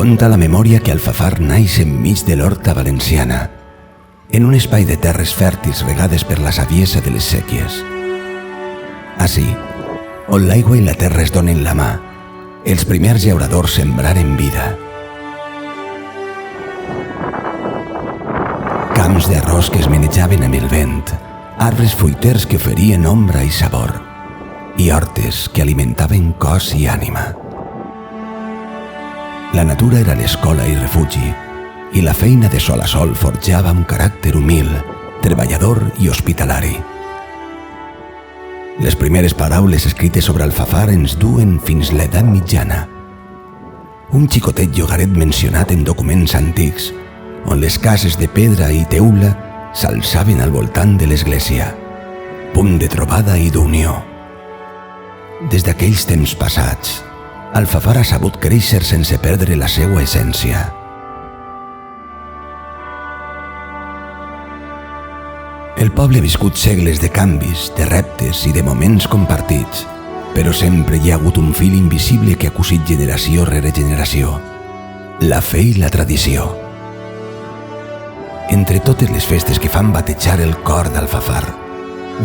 Conta la memòria que Alfafar naix enmig de l'horta valenciana, en un espai de terres fèrtils regades per la saviesa de les séquies. Ací, on l'aigua i la terra es donen la mà, els primers llauradors sembraren vida. Camps d'arròs que es manejaven amb el vent, arbres fruiters que oferien ombra i sabor, i hortes que alimentaven cos i ànima. La natura era l'escola i refugi, i la feina de sol a sol forjava un caràcter humil, treballador i hospitalari. Les primeres paraules escrites sobre Alfafar ens duen fins l'edat mitjana. Un xicotet llogaret mencionat en documents antics, on les cases de pedra i teula s'alçaven al voltant de l'església, punt de trobada i d'unió. Des d'aquells temps passats, Alfafar ha sabut créixer sense perdre la seva essència. El poble ha viscut segles de canvis, de reptes i de moments compartits, però sempre hi ha hagut un fil invisible que ha cosit generació rere generació: la fe i la tradició. Entre totes les festes que fan batejar el cor d'Alfafar,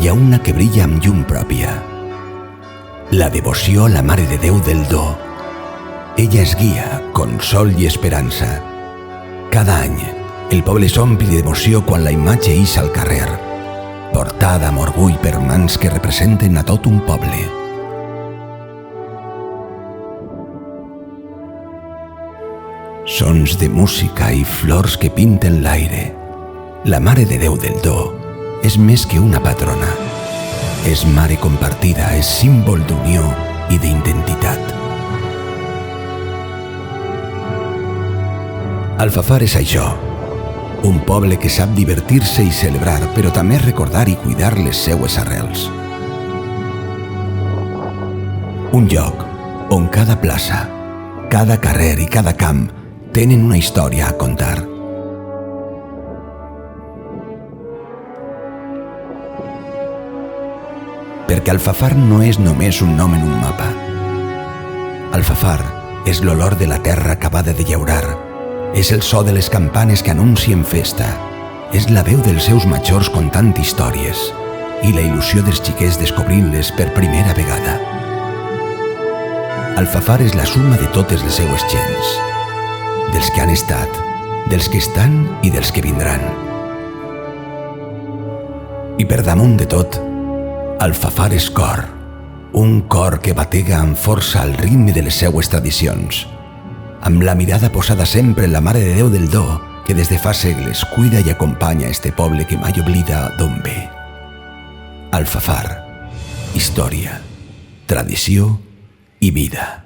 hi ha una que brilla amb llum pròpia: la devoció a la Mare de Déu del Do. Ella és guia, consol i esperança. Cada any, el poble s'omple d'emoció quan la imatge ix al carrer, portada amb orgull per mans que representen a tot un poble. Sons de música i flors que pinten l'aire. La Mare de Déu del Do és més que una patrona. És mare compartida, és símbol d'unió i d'identitat. Alfafar és això, un poble que sap divertir-se i celebrar, però també recordar i cuidar les seues arrels. Un lloc on cada plaça, cada carrer i cada camp tenen una història a contar. Perquè Alfafar no és només un nom en un mapa. Alfafar és l'olor de la terra acabada de llaurar, és el so de les campanes que anuncien festa, és la veu dels seus majors contant històries i la il·lusió dels xiquets descobrint-les per primera vegada. Alfafar és la suma de totes les seues gents, dels que han estat, dels que estan i dels que vindran. I per damunt de tot, Alfafar és cor, un cor que batega amb força al ritme de les seues tradicions, amb la mirada posada sempre en la Mare de Déu del Do, que des de fa segles cuida i acompanya este poble que mai oblida d'on ve. Alfafar, història, tradició i vida.